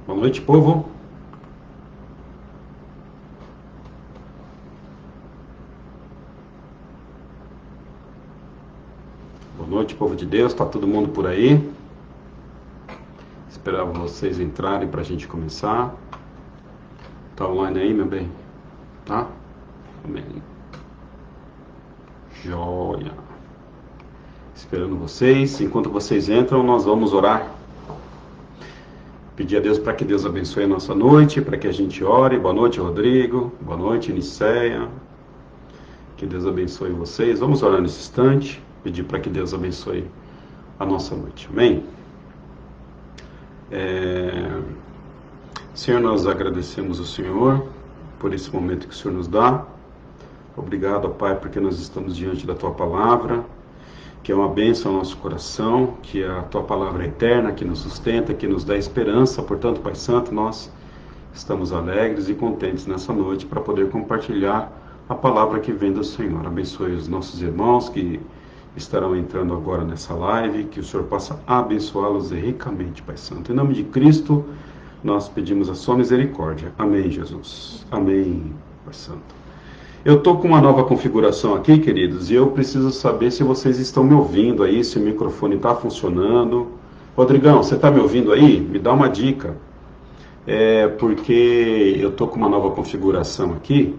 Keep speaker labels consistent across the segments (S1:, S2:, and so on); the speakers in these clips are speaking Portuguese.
S1: Boa noite, povo. Boa noite, povo de Deus. Tá todo mundo por aí? Esperava vocês entrarem para a gente começar. Tá online aí, meu bem? Tá? Amém. Joia. Esperando vocês. Enquanto vocês entram, nós vamos orar. Pedir a Deus para que Deus abençoe a nossa noite, para que a gente ore. Boa noite, Rodrigo. Boa noite, Niceia. Que Deus abençoe vocês. Vamos orar nesse instante. Pedir para que Deus abençoe a nossa noite. Amém? Senhor, nós agradecemos ao Senhor por esse momento que o Senhor nos dá. Obrigado, Pai, porque nós estamos diante da Tua Palavra, que é uma bênção ao nosso coração, que a Tua Palavra é eterna, que nos sustenta, que nos dá esperança. Portanto, Pai Santo, nós estamos alegres e contentes nessa noite para poder compartilhar a palavra que vem do Senhor. Abençoe os nossos irmãos que estarão entrando agora nessa live, que o Senhor possa abençoá-los ricamente, Pai Santo. Em nome de Cristo, nós pedimos a sua misericórdia. Amém, Jesus. Amém, Pai Santo. Eu estou com uma nova configuração aqui, queridos, e eu preciso saber se vocês estão me ouvindo aí, se o microfone está funcionando. Rodrigão, você está me ouvindo aí? Me dá uma dica. Porque eu estou com uma nova configuração aqui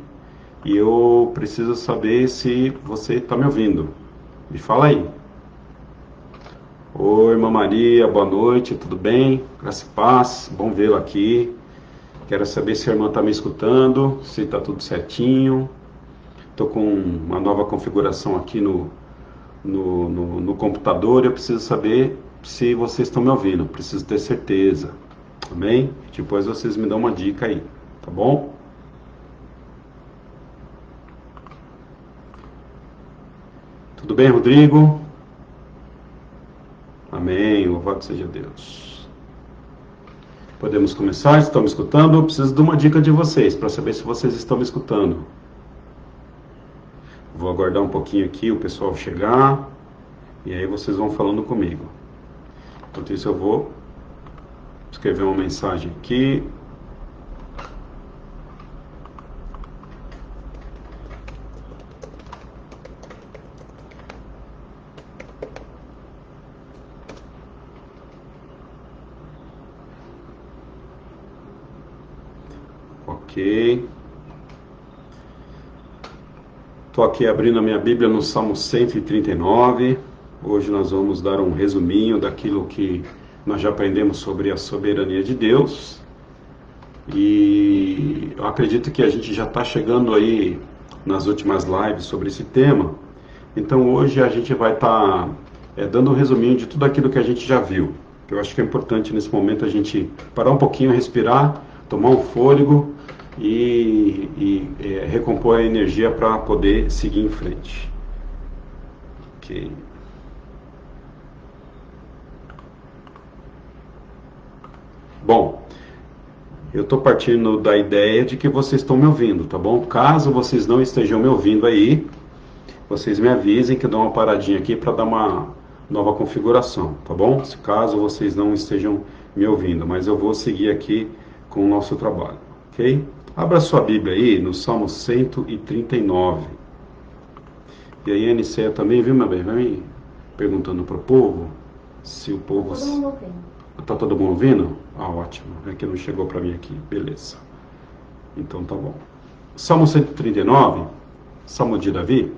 S1: e eu preciso saber se você está me ouvindo. Me fala aí. Oi, irmã Maria, boa noite, tudo bem? Graça e paz, bom vê-la aqui. Quero saber se a irmã está me escutando, se está tudo certinho. Estou com uma nova configuração aqui no computador. Eu preciso saber se vocês estão me ouvindo. Preciso ter certeza. Amém? Depois vocês me dão uma dica aí, tá bom? Tudo bem, Rodrigo? Amém. Louvado seja Deus. Podemos começar? Estão me escutando? Eu preciso de uma dica de vocês para saber se vocês estão me escutando. Vou aguardar um pouquinho aqui o pessoal chegar e aí vocês vão falando comigo. Enquanto isso eu vou escrever uma mensagem aqui. Ok. Estou aqui abrindo a minha Bíblia no Salmo 139. Hoje nós vamos dar um resuminho daquilo que nós já aprendemos sobre a soberania de Deus. E eu acredito que a gente já está chegando aí nas últimas lives sobre esse tema. Então hoje a gente vai estar dando um resuminho de tudo aquilo que a gente já viu. Eu acho que é importante nesse momento a gente parar um pouquinho, respirar, tomar um fôlego e recompor a energia para poder seguir em frente. Ok. Bom, eu estou partindo da ideia de que vocês estão me ouvindo, tá bom? Caso vocês não estejam me ouvindo aí, vocês me avisem que eu dou uma paradinha aqui para dar uma nova configuração, tá bom? Caso vocês não estejam me ouvindo, mas eu vou seguir aqui com o nosso trabalho, ok? Abra sua Bíblia aí no Salmo 139. E aí a Aniceia também, viu, meu bem? Vai me perguntando para o povo se o povo...
S2: Todo mundo ouvindo.
S1: Tá todo mundo ouvindo? Ah, ótimo. É que não chegou para mim aqui. Beleza. Então tá bom. Salmo 139, Salmo de Davi.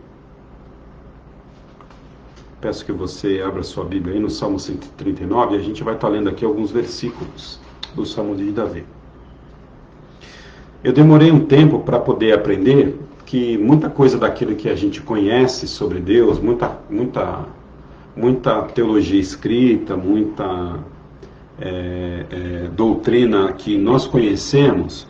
S1: Peço que você abra sua Bíblia aí no Salmo 139 e a gente vai estar lendo aqui alguns versículos do Salmo de Davi. Eu demorei um tempo para poder aprender que muita coisa daquilo que a gente conhece sobre Deus, muita teologia escrita, muita doutrina que nós conhecemos,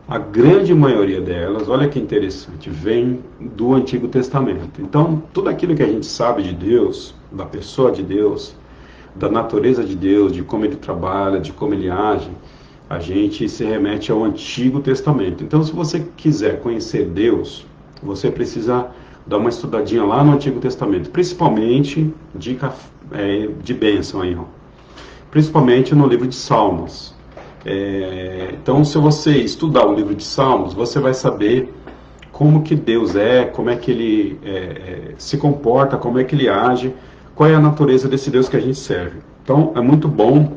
S1: a grande maioria delas, olha que interessante, vem do Antigo Testamento. Então, tudo aquilo que a gente sabe de Deus, da pessoa de Deus, da natureza de Deus, de como Ele trabalha, de como Ele age, a gente se remete ao Antigo Testamento. Então, se você quiser conhecer Deus, você precisa dar uma estudadinha lá no Antigo Testamento, principalmente, dica de bênção aí, ó. Principalmente no livro de Salmos. Então, se você estudar o livro de Salmos, você vai saber como que Deus é, como é que Ele se comporta, como é que Ele age, qual é a natureza desse Deus que a gente serve. Então, é muito bom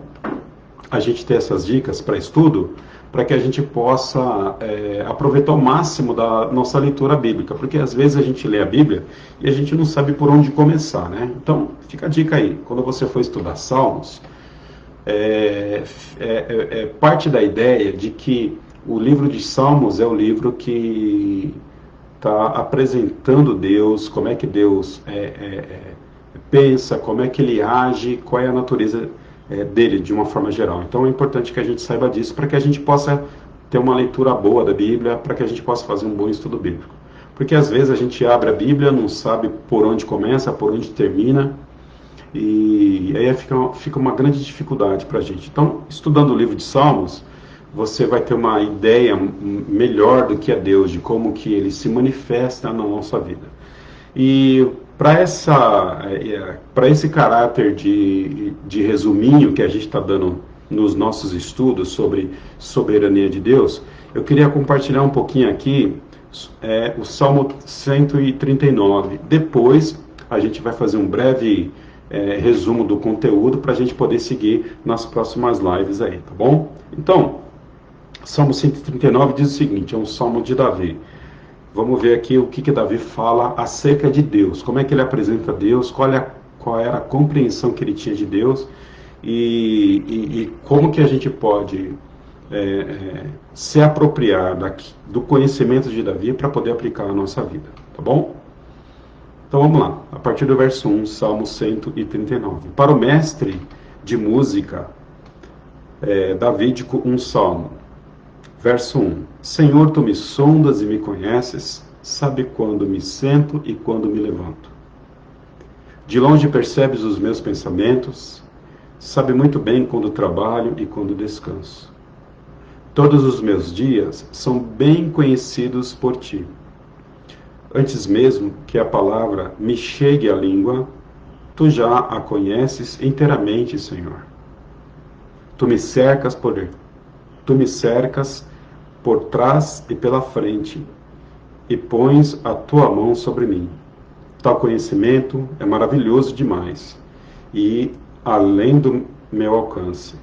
S1: a gente ter essas dicas para estudo, para que a gente possa aproveitar o máximo da nossa leitura bíblica, porque às vezes a gente lê a Bíblia e a gente não sabe por onde começar, né? Então, fica a dica aí, quando você for estudar Salmos, parte da ideia de que o livro de Salmos é o livro que está apresentando Deus, como é que Deus pensa, como é que Ele age, qual é a natureza dele, de uma forma geral. Então é importante que a gente saiba disso, para que a gente possa ter uma leitura boa da Bíblia, para que a gente possa fazer um bom estudo bíblico. Porque às vezes a gente abre a Bíblia, não sabe por onde começa, por onde termina, e aí fica uma grande dificuldade para a gente. Então, estudando o livro de Salmos, você vai ter uma ideia melhor do que é Deus, de como que Ele se manifesta na nossa vida. E para esse caráter de resuminho que a gente está dando nos nossos estudos sobre soberania de Deus, eu queria compartilhar um pouquinho aqui o Salmo 139. Depois a gente vai fazer um breve resumo do conteúdo para a gente poder seguir nas próximas lives aí, tá bom? Então, Salmo 139 diz o seguinte, é um salmo de Davi. Vamos ver aqui o que Davi fala acerca de Deus, como é que ele apresenta Deus, qual era a compreensão que ele tinha de Deus e como que a gente pode se apropriar do conhecimento de Davi para poder aplicar na nossa vida, tá bom? Então vamos lá, a partir do verso 1, Salmo 139. Para o mestre de música davídico, um salmo. Verso 1. Senhor, tu me sondas e me conheces, sabe quando me sento e quando me levanto. De longe percebes os meus pensamentos, sabe muito bem quando trabalho e quando descanso. Todos os meus dias são bem conhecidos por ti. Antes mesmo que a palavra me chegue à língua, tu já a conheces inteiramente, Senhor. Tu me cercas por trás e pela frente, e pões a tua mão sobre mim. Tal conhecimento é maravilhoso demais, e além do meu alcance.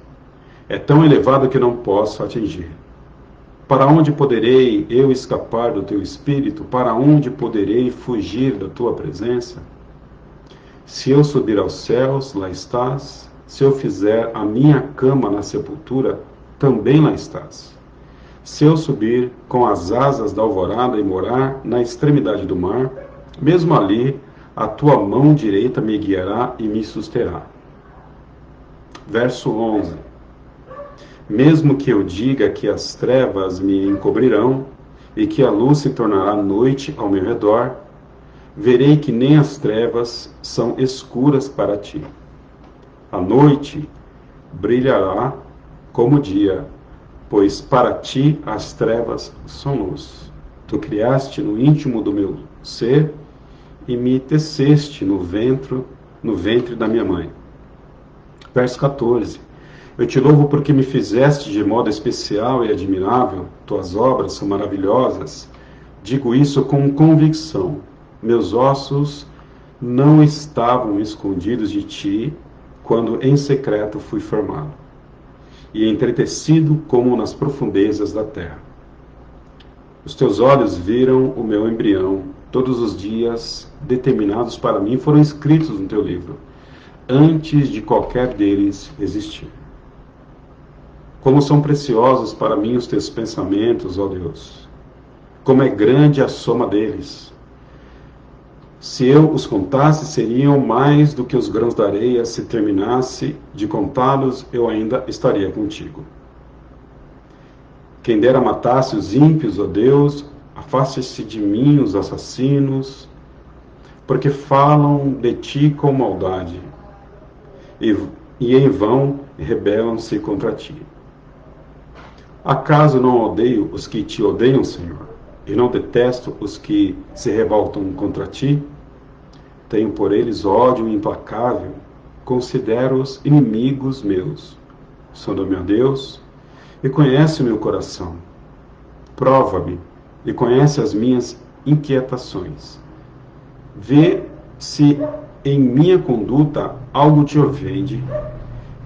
S1: É tão elevado que não posso atingir. Para onde poderei eu escapar do teu espírito? Para onde poderei fugir da tua presença? Se eu subir aos céus, lá estás. Se eu fizer a minha cama na sepultura, também lá estás. Se eu subir com as asas da alvorada e morar na extremidade do mar, mesmo ali a tua mão direita me guiará e me susterá. Verso 11. Mesmo que eu diga que as trevas me encobrirão e que a luz se tornará noite ao meu redor, verei que nem as trevas são escuras para ti. A noite brilhará como o dia, pois para ti as trevas são luz. Tu criaste no íntimo do meu ser e me teceste no ventre da minha mãe. Verso 14. Eu te louvo porque me fizeste de modo especial e admirável, tuas obras são maravilhosas. Digo isso com convicção. Meus ossos não estavam escondidos de ti quando em secreto fui formado e entretecido como nas profundezas da terra. Os teus olhos viram o meu embrião, todos os dias determinados para mim foram escritos no teu livro, antes de qualquer deles existir. Como são preciosos para mim os teus pensamentos, ó Deus! Como é grande a soma deles! Se eu os contasse, seriam mais do que os grãos da areia. Se terminasse de contá-los, eu ainda estaria contigo. Quem dera matasse os ímpios, ó Deus, afaste-se de mim os assassinos, porque falam de ti com maldade, e em vão rebelam-se contra ti. Acaso não odeio os que te odeiam, Senhor? E não detesto os que se revoltam contra ti? Tenho por eles ódio implacável, considero-os inimigos meus. Sonda-me, ó Deus, e conhece o meu coração. Prova-me e conhece as minhas inquietações. Vê se em minha conduta algo te ofende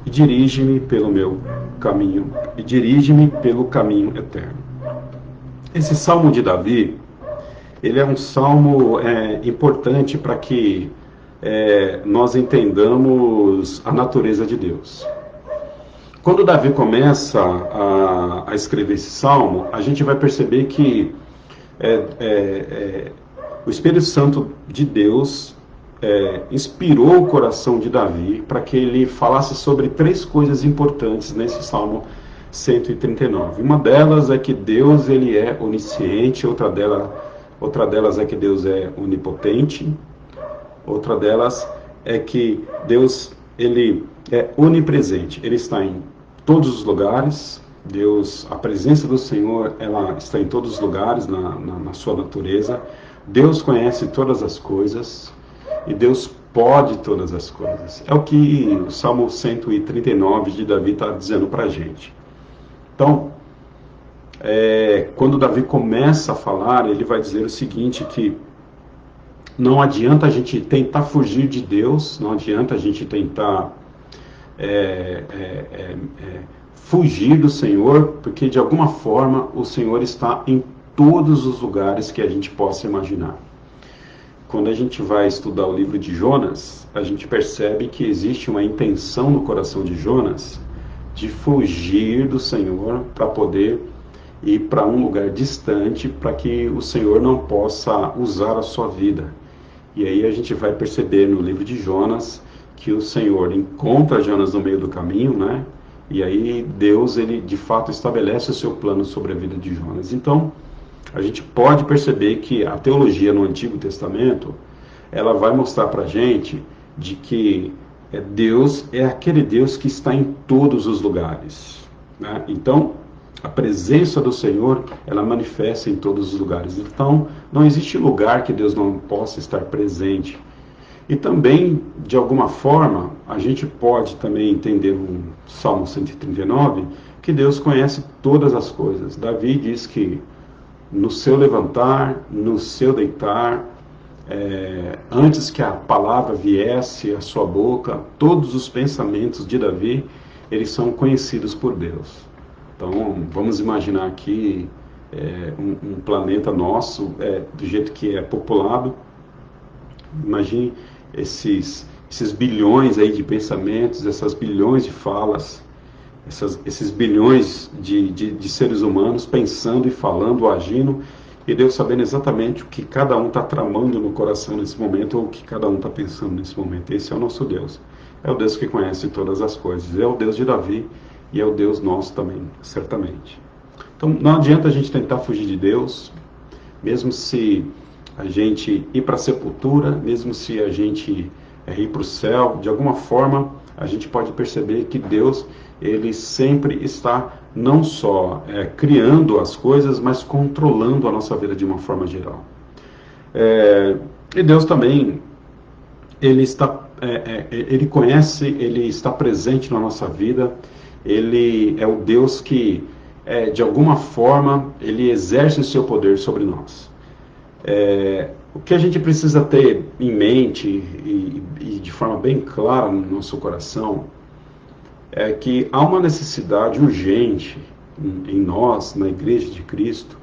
S1: e dirige-me pelo meu caminho, e dirige-me pelo caminho eterno. Esse salmo de Davi, ele é um salmo importante para que nós entendamos a natureza de Deus. Quando Davi começa a escrever esse salmo, a gente vai perceber que o Espírito Santo de Deus inspirou o coração de Davi para que ele falasse sobre 3 coisas importantes nesse salmo 139. Uma delas é que Deus ele é onisciente, outra delas é que Deus é onipotente, outra delas é que Deus ele é onipresente, ele está em todos os lugares. Deus, a presença do Senhor, ela está em todos os lugares na sua natureza. Deus conhece todas as coisas e Deus pode todas as coisas. É o que o Salmo 139 de Davi está dizendo para a gente. Então, quando Davi começa a falar, ele vai dizer o seguinte, que não adianta a gente tentar fugir de Deus, não adianta a gente tentar fugir do Senhor, porque de alguma forma o Senhor está em todos os lugares que a gente possa imaginar. Quando a gente vai estudar o livro de Jonas, a gente percebe que existe uma intenção no coração de Jonas de fugir do Senhor para poder ir para um lugar distante, para que o Senhor não possa usar a sua vida. E aí a gente vai perceber no livro de Jonas que o Senhor encontra Jonas no meio do caminho, né? E aí Deus, ele de fato estabelece o seu plano sobre a vida de Jonas. Então, a gente pode perceber que a teologia no Antigo Testamento, ela vai mostrar para a gente de que Deus é aquele Deus que está em todos os lugares, né? Então, a presença do Senhor, ela manifesta em todos os lugares. Então, não existe lugar que Deus não possa estar presente. E também, de alguma forma, a gente pode também entender no Salmo 139, que Deus conhece todas as coisas. Davi diz que no seu levantar, no seu deitar, antes que a palavra viesse à sua boca, todos os pensamentos de Davi, eles são conhecidos por Deus. Então, vamos imaginar aqui um planeta nosso, do jeito que é populado. Imagine esses bilhões aí de pensamentos, essas bilhões de falas, esses bilhões de seres humanos pensando e falando, agindo, e Deus sabendo exatamente o que cada um está tramando no coração nesse momento, ou o que cada um está pensando nesse momento. Esse é o nosso Deus. É o Deus que conhece todas as coisas. É o Deus de Davi e é o Deus nosso também, certamente. Então, não adianta a gente tentar fugir de Deus, mesmo se a gente ir para a sepultura, mesmo se a gente ir para o céu, de alguma forma a gente pode perceber que Deus, ele sempre está não só criando as coisas, mas controlando a nossa vida de uma forma geral. E Deus também, ele conhece, ele está presente na nossa vida, ele é o Deus que, de alguma forma, ele exerce o seu poder sobre nós. O que a gente precisa ter em mente e de forma bem clara no nosso coração é que há uma necessidade urgente em nós, na Igreja de Cristo,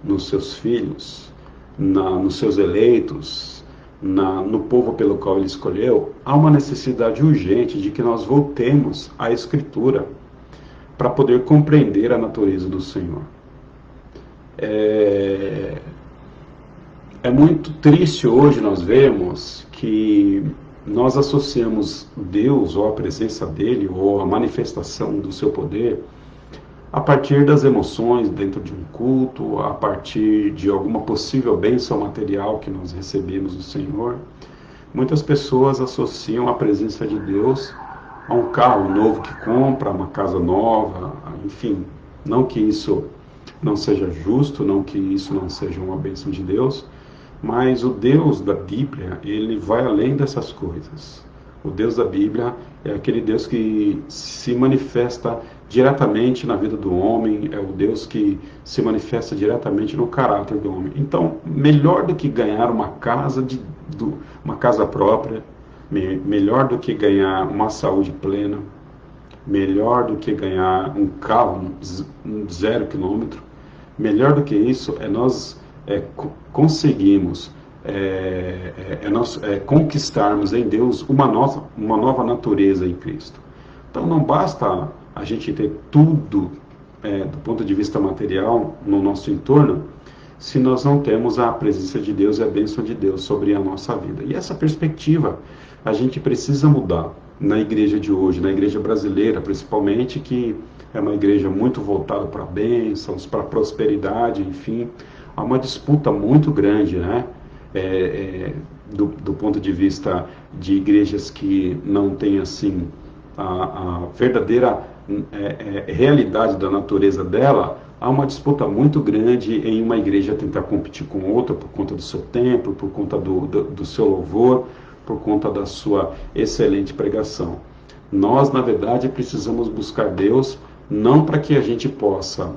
S1: nos seus filhos, nos seus eleitos, no povo pelo qual Ele escolheu. Há uma necessidade urgente de que nós voltemos à Escritura para poder compreender a natureza do Senhor. É muito triste hoje nós vemos que nós associamos Deus, ou a presença dele, ou a manifestação do seu poder, a partir das emoções dentro de um culto, a partir de alguma possível bênção material que nós recebemos do Senhor. Muitas pessoas associam a presença de Deus a um carro novo que compra, uma casa nova, enfim, não que isso não seja justo, não que isso não seja uma bênção de Deus, mas o Deus da Bíblia, ele vai além dessas coisas. O Deus da Bíblia é aquele Deus que se manifesta diretamente na vida do homem, é o Deus que se manifesta diretamente no caráter do homem. Então, melhor do que ganhar uma casa, uma casa própria, melhor do que ganhar uma saúde plena, melhor do que ganhar um carro, um 0 km, melhor do que isso é nós conseguirmos nós conquistarmos em Deus uma nova natureza em Cristo. Então não basta a gente ter tudo do ponto de vista material no nosso entorno, se nós não temos a presença de Deus e a bênção de Deus sobre a nossa vida. E essa perspectiva a gente precisa mudar na igreja de hoje, na igreja brasileira principalmente, que é uma igreja muito voltada para bênçãos, para prosperidade, enfim. Há uma disputa muito grande, né? Do ponto de vista de igrejas que não têm assim a verdadeira realidade da natureza dela. Há uma disputa muito grande em uma igreja tentar competir com outra por conta do seu templo, por conta do seu louvor, por conta da sua excelente pregação. Nós, na verdade, precisamos buscar Deus não para que a gente possa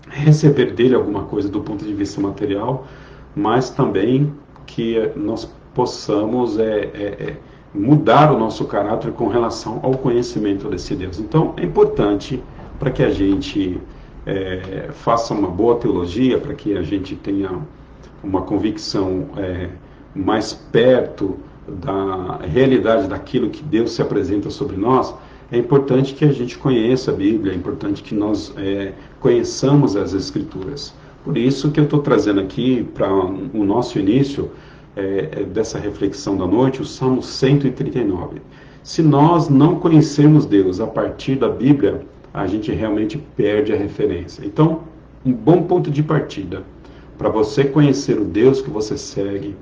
S1: receber dele alguma coisa do ponto de vista material, mas também que nós possamos mudar o nosso caráter com relação ao conhecimento desse Deus. Então, é importante para que a gente faça uma boa teologia, para que a gente tenha uma convicção mais perto da realidade daquilo que Deus se apresenta sobre nós. É importante que a gente conheça a Bíblia, é importante que nós conheçamos as Escrituras. Por isso que eu estou trazendo aqui para o nosso início dessa reflexão da noite, o Salmo 139. Se nós não conhecermos Deus a partir da Bíblia, a gente realmente perde a referência. Então, um bom ponto de partida para você conhecer o Deus que você segue,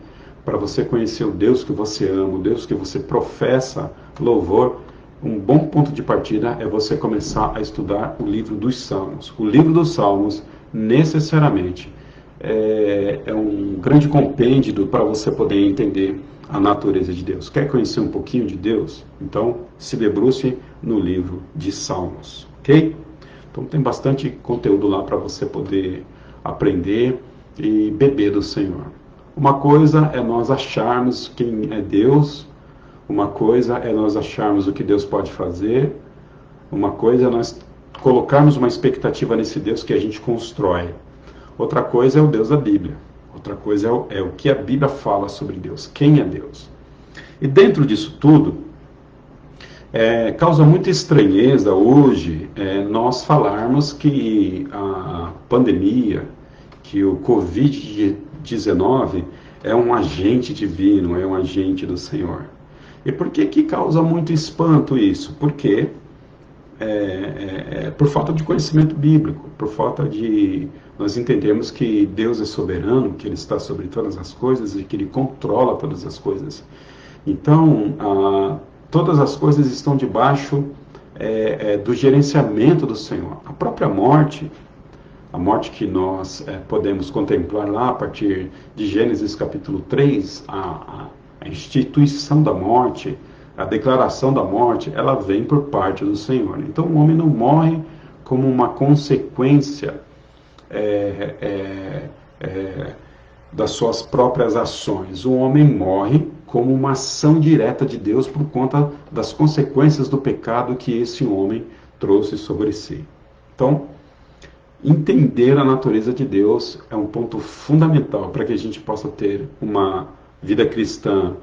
S1: para você conhecer o Deus que você ama, o Deus que você professa louvor, um bom ponto de partida é você começar a estudar o livro dos Salmos. O livro dos Salmos, necessariamente, é um grande compêndio para você poder entender a natureza de Deus. Quer conhecer um pouquinho de Deus? Então, se debruce no livro de Salmos, ok? Então, tem bastante conteúdo lá para você poder aprender e beber do Senhor. Uma coisa é nós acharmos quem é Deus, uma coisa é nós acharmos o que Deus pode fazer, uma coisa é nós colocarmos uma expectativa nesse Deus que a gente constrói. Outra coisa é o Deus da Bíblia. Outra coisa é o que a Bíblia fala sobre Deus. Quem é Deus? E dentro disso tudo, causa muita estranheza hoje nós falarmos que a pandemia, que o Covid-19 é um agente divino, é um agente do Senhor. E por que causa muito espanto isso? Porque por falta de conhecimento bíblico, por falta de nós entendermos que Deus é soberano, que Ele está sobre todas as coisas e que Ele controla todas as coisas. Então, todas as coisas estão debaixo do gerenciamento do Senhor. A própria morte, a morte que nós podemos contemplar lá a partir de Gênesis capítulo 3, a instituição da morte, a declaração da morte, ela vem por parte do Senhor. Então o homem não morre como uma consequência das suas próprias ações. O homem morre como uma ação direta de Deus por conta das consequências do pecado que esse homem trouxe sobre si. Então, entender a natureza de Deus é um ponto fundamental para que a gente possa ter uma vida cristã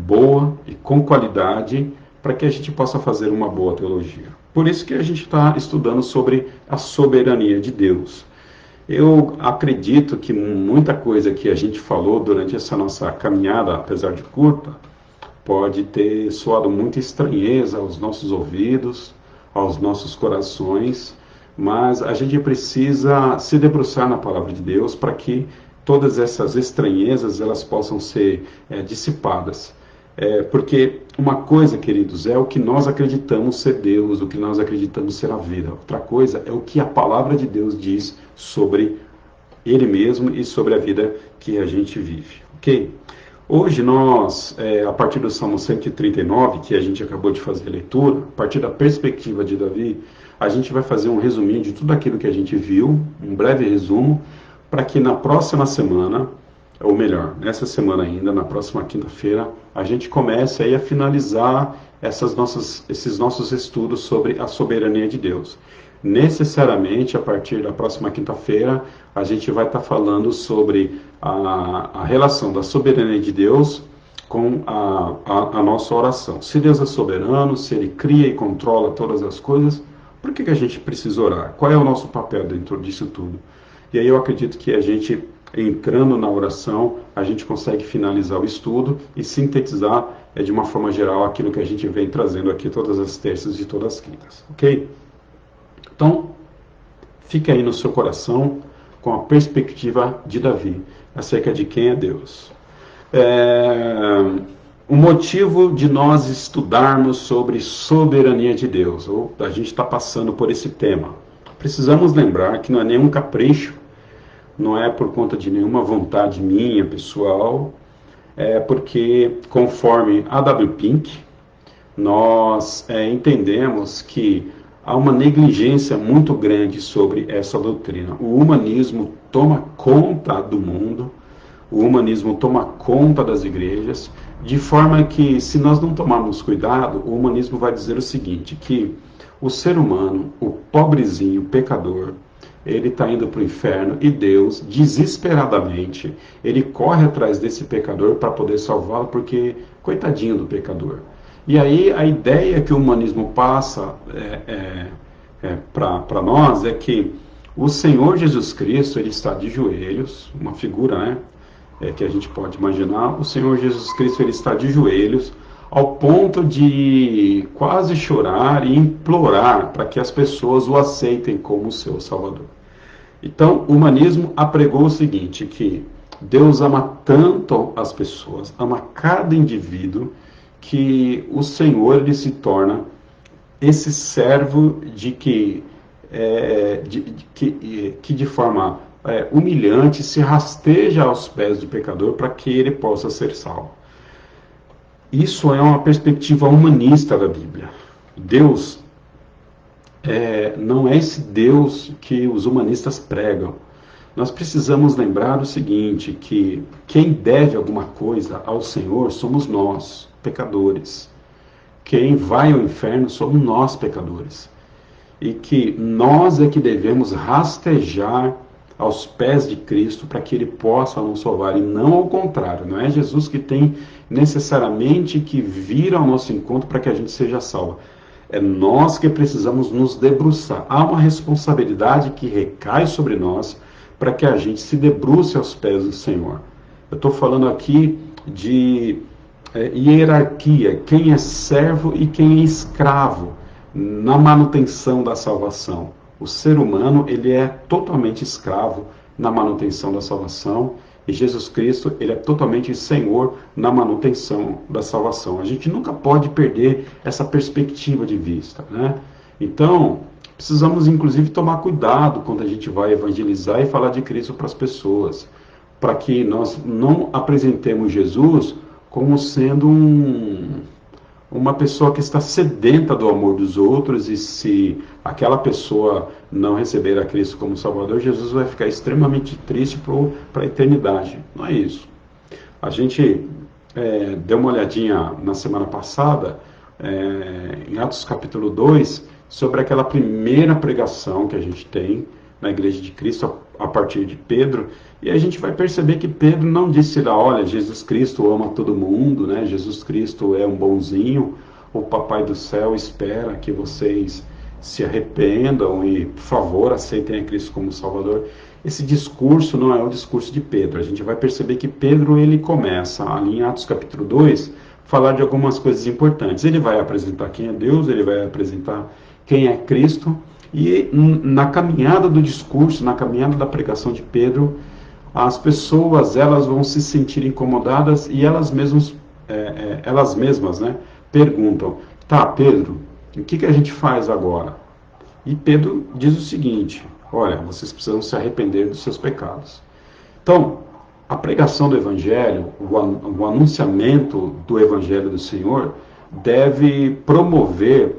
S1: boa e com qualidade, para que a gente possa fazer uma boa teologia. Por isso que a gente está estudando sobre a soberania de Deus. Eu acredito que muita coisa que a gente falou durante essa nossa caminhada, apesar de curta, pode ter soado muita estranheza aos nossos ouvidos, aos nossos corações, mas a gente precisa se debruçar na palavra de Deus para que todas essas estranhezas elas possam ser dissipadas. Porque uma coisa, queridos, é o que nós acreditamos ser Deus, o que nós acreditamos ser a vida. Outra coisa é o que a palavra de Deus diz sobre Ele mesmo e sobre a vida que a gente vive. Ok? Hoje nós, a partir do Salmo 139, que a gente acabou de fazer a leitura, a partir da perspectiva de Davi, a gente vai fazer um resuminho de tudo aquilo que a gente viu, um breve resumo, para que na próxima semana, ou melhor, nessa semana ainda, na próxima quinta-feira, a gente comece aí a finalizar esses nossos estudos sobre a soberania de Deus. Necessariamente, a partir da próxima quinta-feira, a gente vai estar falando sobre a relação da soberania de Deus com a nossa oração. Se Deus é soberano, se Ele cria e controla todas as coisas, por que a gente precisa orar? Qual é o nosso papel dentro disso tudo? E aí eu acredito que a gente, entrando na oração, a gente consegue finalizar o estudo e sintetizar de uma forma geral aquilo que a gente vem trazendo aqui todas as terças e todas as quintas, ok? Então, fica aí no seu coração com a perspectiva de Davi acerca de quem é Deus. O motivo de nós estudarmos sobre soberania de Deus, ou a gente está passando por esse tema, precisamos lembrar que não é nenhum capricho, não é por conta de nenhuma vontade minha, pessoal, é porque, conforme a W. Pink, nós entendemos que há uma negligência muito grande sobre essa doutrina. O humanismo toma conta do mundo, o humanismo toma conta das igrejas, de forma que, se nós não tomarmos cuidado, o humanismo vai dizer o seguinte, que o ser humano, o pobrezinho, pecador, ele está indo para o inferno e Deus, desesperadamente, ele corre atrás desse pecador para poder salvá-lo, porque, coitadinho do pecador. E aí a ideia que o humanismo passa para nós é que o Senhor Jesus Cristo, ele está de joelhos, uma figura, né? Que a gente pode imaginar, o Senhor Jesus Cristo, ele está de joelhos, ao ponto de quase chorar e implorar para que as pessoas o aceitem como seu Salvador. Então, o humanismo apregou o seguinte, que Deus ama tanto as pessoas, ama cada indivíduo, que o Senhor, ele se torna esse servo que de forma humilhante se rasteja aos pés do pecador para que ele possa ser salvo. Isso é uma perspectiva humanista da Bíblia. Deus não é esse Deus que os humanistas pregam. Nós precisamos lembrar o seguinte, que quem deve alguma coisa ao Senhor somos nós, pecadores. Quem vai ao inferno somos nós, pecadores. E que nós é que devemos rastejar aos pés de Cristo para que Ele possa nos salvar, e não ao contrário. Não é Jesus que tem necessariamente que vir ao nosso encontro para que a gente seja salvo. É nós que precisamos nos debruçar. Há uma responsabilidade que recai sobre nós para que a gente se debruce aos pés do Senhor. Eu estou falando aqui de hierarquia, quem é servo e quem é escravo na manutenção da salvação. O ser humano, ele é totalmente escravo na manutenção da salvação, e Jesus Cristo, ele é totalmente Senhor na manutenção da salvação. A gente nunca pode perder essa perspectiva de vista, né? Então, precisamos inclusive tomar cuidado quando a gente vai evangelizar e falar de Cristo para as pessoas, para que nós não apresentemos Jesus como sendo uma pessoa que está sedenta do amor dos outros, e se aquela pessoa não receber a Cristo como Salvador, Jesus vai ficar extremamente triste para a eternidade. Não é isso. A gente deu uma olhadinha na semana passada, em Atos capítulo 2, sobre aquela primeira pregação que a gente tem na Igreja de Cristo a partir de Pedro, e a gente vai perceber que Pedro não disse lá, olha, Jesus Cristo ama todo mundo, né? Jesus Cristo é um bonzinho, o Papai do Céu espera que vocês se arrependam e, por favor, aceitem a Cristo como Salvador. Esse discurso não é o discurso de Pedro. A gente vai perceber que Pedro, ele começa ali em Atos capítulo 2, falar de algumas coisas importantes. Ele vai apresentar quem é Deus, ele vai apresentar quem é Cristo, e na caminhada do discurso, na caminhada da pregação de Pedro, as pessoas, elas vão se sentir incomodadas e elas mesmas, né, perguntam, tá, Pedro, o que a gente faz agora? E Pedro diz o seguinte, olha, vocês precisam se arrepender dos seus pecados. Então, a pregação do Evangelho, o anunciamento do Evangelho do Senhor, deve promover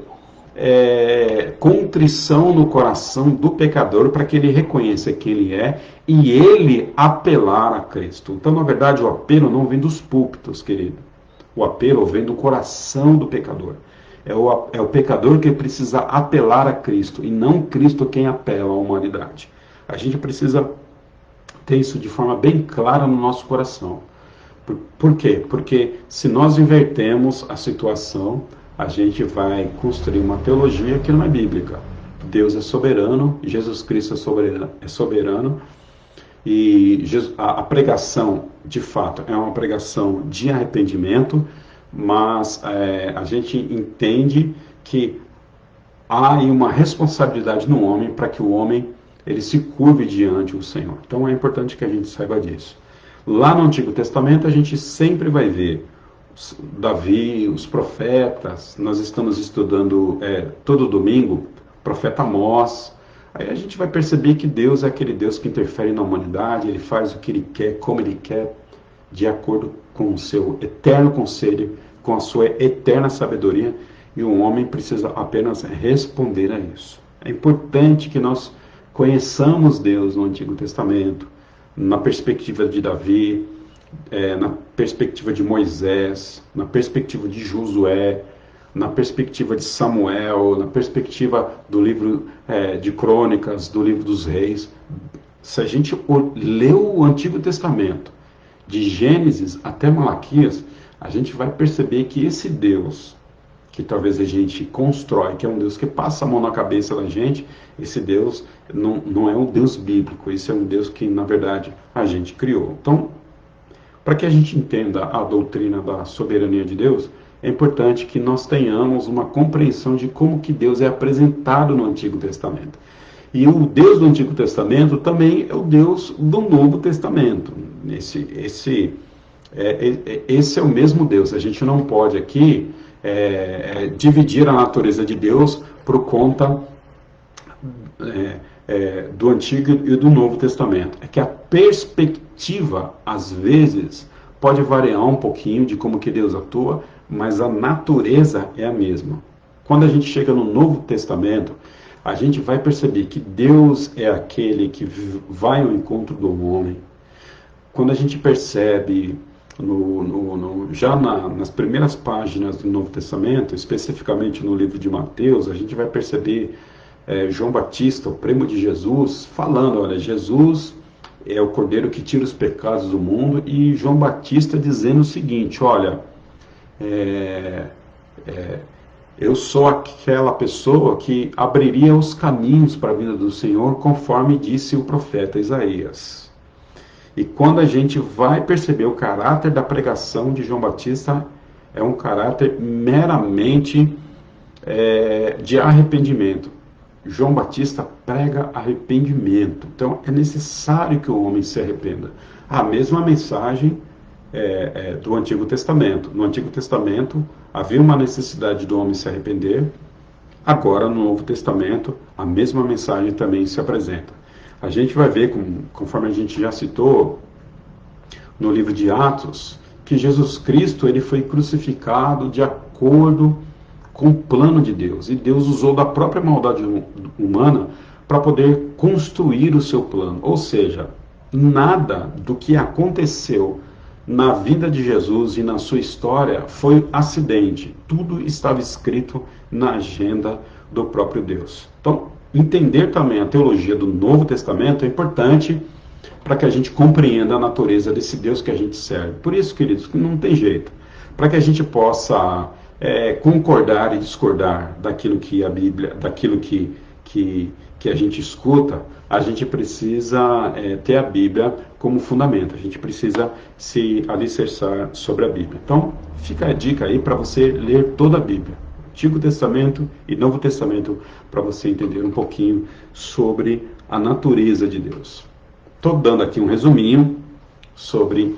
S1: contrição no coração do pecador para que ele reconheça quem ele é e ele apelar a Cristo. Então, na verdade, o apelo não vem dos púlpitos, querido. O apelo vem do coração do pecador. É o pecador que precisa apelar a Cristo e não Cristo quem apela à humanidade. A gente precisa ter isso de forma bem clara no nosso coração. Por quê? Porque se nós invertemos a situação, a gente vai construir uma teologia que não é bíblica. Deus é soberano, Jesus Cristo é soberano e a pregação, de fato, é uma pregação de arrependimento, mas a gente entende que há uma responsabilidade no homem para que o homem ele se curve diante do Senhor. Então é importante que a gente saiba disso. Lá no Antigo Testamento a gente sempre vai ver Davi, os profetas. Nós estamos estudando todo domingo o profeta Amós. Aí a gente vai perceber que Deus é aquele Deus que interfere na humanidade, ele faz o que ele quer, como ele quer, de acordo com o seu eterno conselho, com a sua eterna sabedoria, e o homem precisa apenas responder a isso. É importante que nós conheçamos Deus no Antigo Testamento, na perspectiva de Davi, na perspectiva de Moisés, na perspectiva de Josué, na perspectiva de Samuel, na perspectiva do livro de Crônicas, do livro dos Reis. Se a gente leu o Antigo Testamento, de Gênesis até Malaquias, a gente vai perceber que esse Deus, que talvez a gente constrói, que é um Deus que passa a mão na cabeça da gente, esse Deus não é um Deus bíblico, esse é um Deus que, na verdade, a gente criou. Então, para que a gente entenda a doutrina da soberania de Deus, é importante que nós tenhamos uma compreensão de como que Deus é apresentado no Antigo Testamento. E o Deus do Antigo Testamento também é o Deus do Novo Testamento. Esse é o mesmo Deus. A gente não pode aqui dividir a natureza de Deus por conta do Antigo e do Novo Testamento. É que a perspectiva, às vezes, pode variar um pouquinho de como que Deus atua, mas a natureza é a mesma. Quando a gente chega no Novo Testamento, a gente vai perceber que Deus é aquele que vai ao encontro do homem. Quando a gente percebe, já nas primeiras páginas do Novo Testamento, especificamente no livro de Mateus, a gente vai perceber João Batista, o primo de Jesus, falando, olha, Jesus é o Cordeiro que tira os pecados do mundo, e João Batista dizendo o seguinte, olha, eu sou aquela pessoa que abriria os caminhos para a vinda do Senhor, conforme disse o profeta Isaías. E quando a gente vai perceber o caráter da pregação de João Batista, é um caráter meramente de arrependimento. João Batista prega arrependimento. Então é necessário que o homem se arrependa. A mesma mensagem do Antigo Testamento. No Antigo Testamento havia uma necessidade do homem se arrepender. Agora, no Novo Testamento, a mesma mensagem também se apresenta. A gente vai ver, conforme a gente já citou no livro de Atos, que Jesus Cristo ele foi crucificado de acordo com o plano de Deus. E Deus usou da própria maldade humana para poder construir o seu plano. Ou seja, nada do que aconteceu na vida de Jesus e na sua história foi acidente. Tudo estava escrito na agenda do próprio Deus. Então, entender também a teologia do Novo Testamento é importante para que a gente compreenda a natureza desse Deus que a gente serve. Por isso, queridos, que não tem jeito. Para que a gente possa concordar e discordar daquilo que a Bíblia, daquilo que a gente escuta, a gente precisa ter a Bíblia como fundamento, a gente precisa se alicerçar sobre a Bíblia. Então, fica a dica aí para você ler toda a Bíblia, Antigo Testamento e Novo Testamento, para você entender um pouquinho sobre a natureza de Deus. Estou dando aqui um resuminho sobre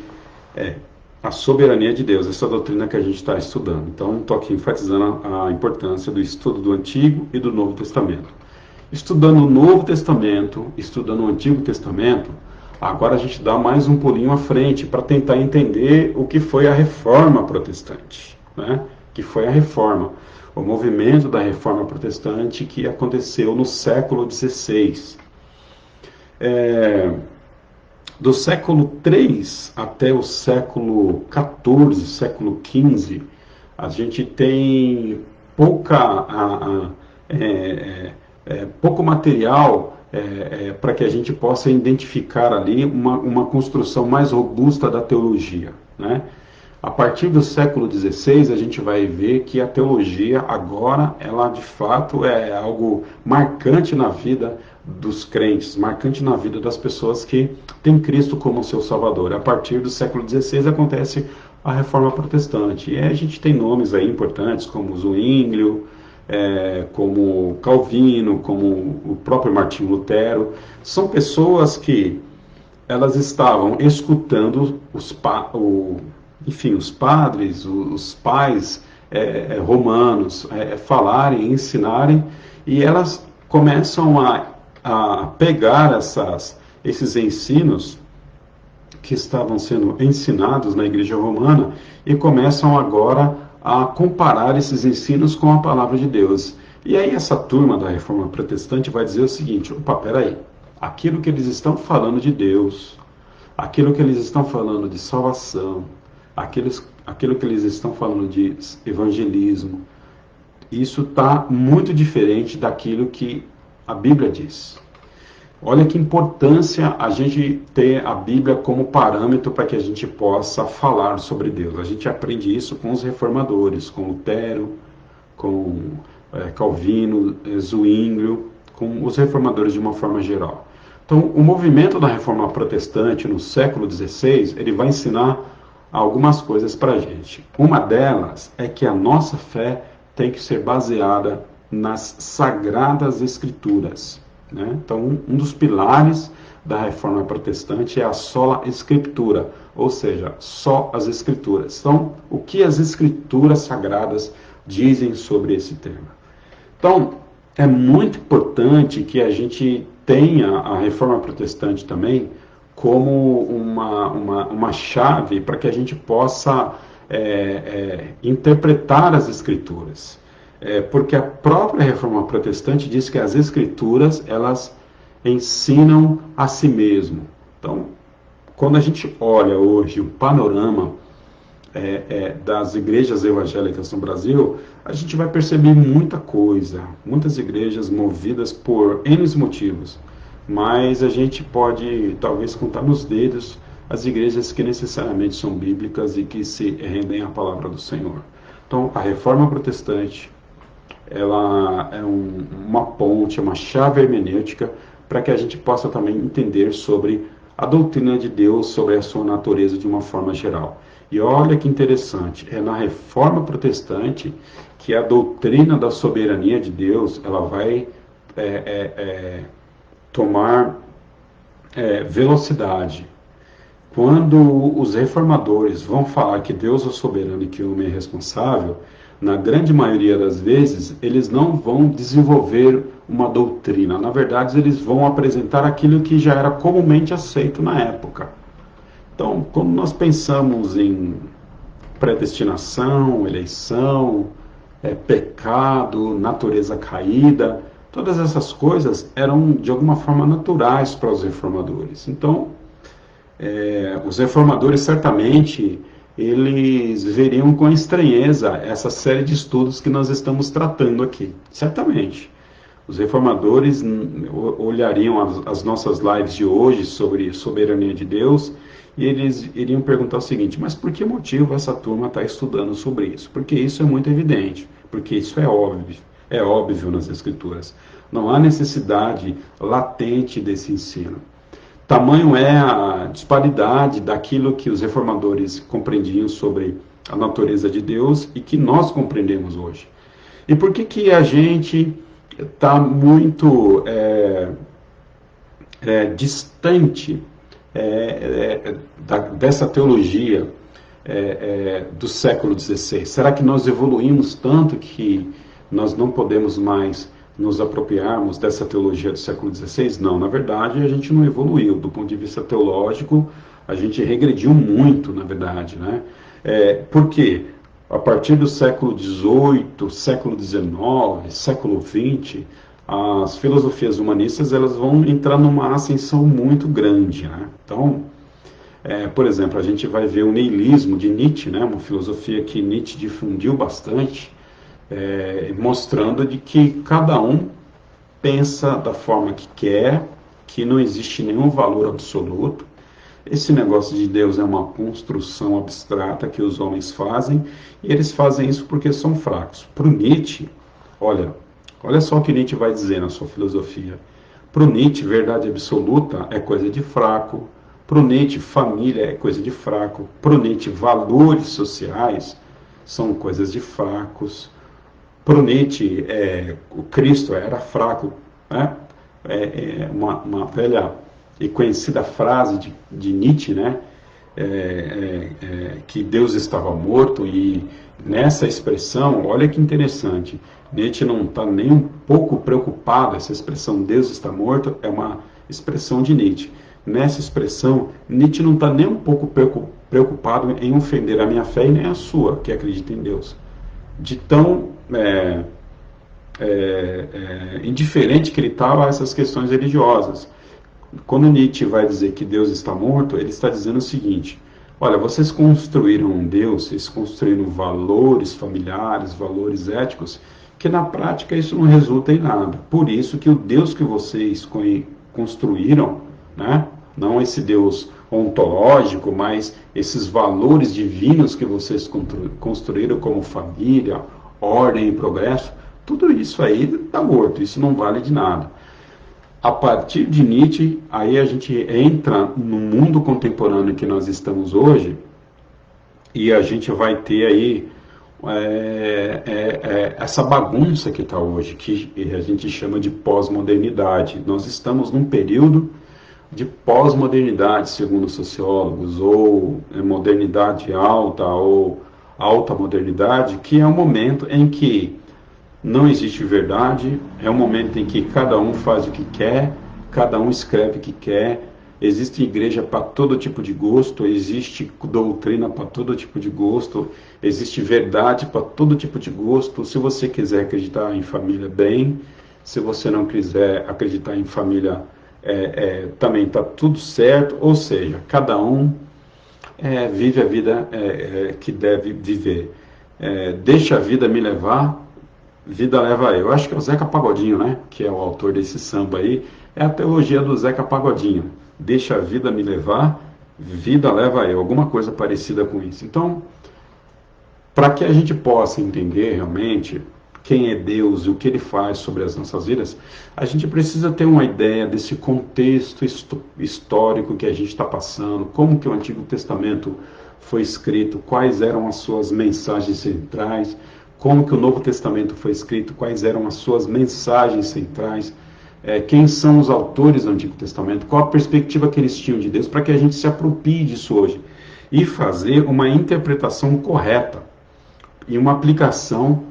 S1: a soberania de Deus, essa doutrina que a gente está estudando. Então, estou aqui enfatizando a importância do estudo do Antigo e do Novo Testamento. Estudando o Novo Testamento, estudando o Antigo Testamento, agora a gente dá mais um pulinho à frente para tentar entender o que foi a Reforma Protestante, né? Que foi a Reforma. o movimento da Reforma Protestante que aconteceu no século XVI. Do século III até o século XIV, século XV, a gente tem pouco material para que a gente possa identificar ali uma construção mais robusta da teologia, né? A partir do século XVI, a gente vai ver que a teologia agora, ela de fato é algo marcante na vida dos crentes, marcante na vida das pessoas que têm Cristo como seu Salvador. A partir do século XVI acontece a Reforma Protestante. E aí a gente tem nomes aí importantes como Zwinglio, como Calvino, como o próprio Martinho Lutero. São pessoas que elas estavam escutando os padres, os pais romanos falarem, ensinarem, e elas começam a pegar esses ensinos que estavam sendo ensinados na Igreja Romana e começam agora a comparar esses ensinos com a palavra de Deus. E aí essa turma da Reforma Protestante vai dizer o seguinte: opa, peraí, aquilo que eles estão falando de Deus, aquilo que eles estão falando de salvação, aquilo que eles estão falando de evangelismo, isso está muito diferente daquilo que a Bíblia diz. Olha que importância a gente ter a Bíblia como parâmetro para que a gente possa falar sobre Deus. A gente aprende isso com os reformadores, com Lutero, com Calvino, Zwinglio, com os reformadores de uma forma geral. Então, o movimento da Reforma Protestante no século XVI, ele vai ensinar algumas coisas para a gente. Uma delas é que a nossa fé tem que ser baseada nas Sagradas Escrituras, né? Então, um dos pilares da Reforma Protestante é a sola Escritura, ou seja, só as Escrituras. Então, o que as Escrituras Sagradas dizem sobre esse tema? Então, é muito importante que a gente tenha a Reforma Protestante também como uma chave para que a gente possa interpretar as Escrituras. Porque a própria Reforma Protestante diz que as Escrituras, elas ensinam a si mesmo. Então, quando a gente olha hoje o panorama das igrejas evangélicas no Brasil, a gente vai perceber muita coisa, muitas igrejas movidas por N motivos, mas a gente pode talvez contar nos dedos as igrejas que necessariamente são bíblicas e que se rendem à palavra do Senhor. Então, a Reforma Protestante, ela é uma ponte, uma chave hermenêutica para que a gente possa também entender sobre a doutrina de Deus, sobre a sua natureza de uma forma geral. E olha que interessante, é na Reforma Protestante que a doutrina da soberania de Deus, ela vai tomar velocidade. Quando os reformadores vão falar que Deus é soberano e que o homem é responsável, na grande maioria das vezes, eles não vão desenvolver uma doutrina. Na verdade, eles vão apresentar aquilo que já era comumente aceito na época. Então, quando nós pensamos em predestinação, eleição, pecado, natureza caída, todas essas coisas eram de alguma forma naturais para os reformadores. Então, os reformadores certamente eles veriam com estranheza essa série de estudos que nós estamos tratando aqui. Certamente. Os reformadores olhariam as nossas lives de hoje sobre soberania de Deus e eles iriam perguntar o seguinte: mas por que motivo essa turma está estudando sobre isso? Porque isso é muito evidente, porque isso é óbvio nas Escrituras. Não há necessidade latente desse ensino. Tamanho é a disparidade daquilo que os reformadores compreendiam sobre a natureza de Deus e que nós compreendemos hoje. E por que a gente está muito distante dessa teologia do século XVI? Será que nós evoluímos tanto que nós não podemos mais nos apropriarmos dessa teologia do século XVI? Não, na verdade a gente não evoluiu. Do ponto de vista teológico, a gente regrediu muito, na verdade, né? Por quê? a partir do século XVIII, século XIX, século XX, as filosofias humanistas elas vão entrar numa ascensão muito grande, né? Então, por exemplo, a gente vai ver o niilismo de Nietzsche, né? Uma filosofia que Nietzsche difundiu bastante, mostrando de que cada um pensa da forma que quer, que não existe nenhum valor absoluto. Esse negócio de Deus é uma construção abstrata que os homens fazem, e eles fazem isso porque são fracos. Para o Nietzsche, olha só o que Nietzsche vai dizer na sua filosofia. Para o Nietzsche, verdade absoluta é coisa de fraco. Para o Nietzsche, família é coisa de fraco. Para o Nietzsche, valores sociais são coisas de fracos. Para o Nietzsche, o Cristo era fraco, né? Uma velha e conhecida frase de Nietzsche, né? Que Deus estava morto, e nessa expressão, olha que interessante, Nietzsche não está nem um pouco preocupado, essa expressão Deus está morto é uma expressão de Nietzsche. Nessa expressão, Nietzsche não está nem um pouco preocupado em ofender a minha fé e nem a sua, que acredita em Deus. De tão indiferente que ele estava a essas questões religiosas. Quando Nietzsche vai dizer que Deus está morto, ele está dizendo o seguinte: olha, vocês construíram um Deus, vocês construíram valores familiares, valores éticos, que na prática isso não resulta em nada. Por isso que o Deus que vocês construíram, né, não esse Deus ontológico, mas esses valores divinos que vocês construíram como família, ordem e progresso, tudo isso aí está morto, isso não vale de nada. A partir de Nietzsche, aí a gente entra no mundo contemporâneo que nós estamos hoje, e a gente vai ter aí essa bagunça que está hoje, que a gente chama de pós-modernidade. Nós estamos num período de pós-modernidade, segundo os sociólogos, ou modernidade alta, ou alta modernidade, que é um momento em que não existe verdade, é um momento em que cada um faz o que quer, cada um escreve o que quer, existe igreja para todo tipo de gosto, existe doutrina para todo tipo de gosto, existe verdade para todo tipo de gosto. Se você quiser acreditar em família, bem. Se você não quiser acreditar em família, também está tudo certo. Ou seja, cada um vive a vida que deve viver. Deixa a vida me levar, vida leva eu. Acho que é o Zeca Pagodinho, né? Que é o autor desse samba aí. É a teologia do Zeca Pagodinho. Deixa a vida me levar, vida leva eu. Alguma coisa parecida com isso. Então, para que a gente possa entender realmente quem é Deus e o que Ele faz sobre as nossas vidas, a gente precisa ter uma ideia desse contexto histórico que a gente está passando, como que o Antigo Testamento foi escrito, quais eram as suas mensagens centrais, como que o Novo Testamento foi escrito, quais eram as suas mensagens centrais, quem são os autores do Antigo Testamento, qual a perspectiva que eles tinham de Deus, para que a gente se aproprie disso hoje e fazer uma interpretação correta e uma aplicação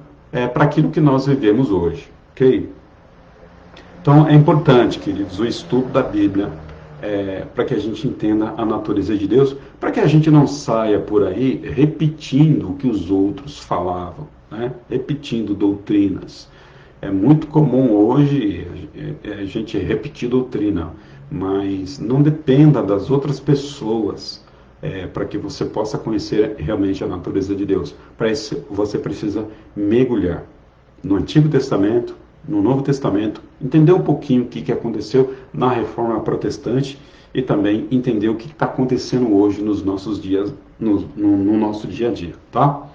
S1: para aquilo que nós vivemos hoje, ok? Então é importante, queridos, o estudo da Bíblia, para que a gente entenda a natureza de Deus, para que a gente não saia por aí repetindo o que os outros falavam, né? Repetindo doutrinas. É muito comum hoje a gente repetir doutrina, mas não dependa das outras pessoas para que você possa conhecer realmente a natureza de Deus. Para isso você precisa mergulhar no Antigo Testamento, no Novo Testamento, entender um pouquinho o que aconteceu na Reforma Protestante e também entender o que está acontecendo hoje nos nossos dias, no nosso dia a dia, tá?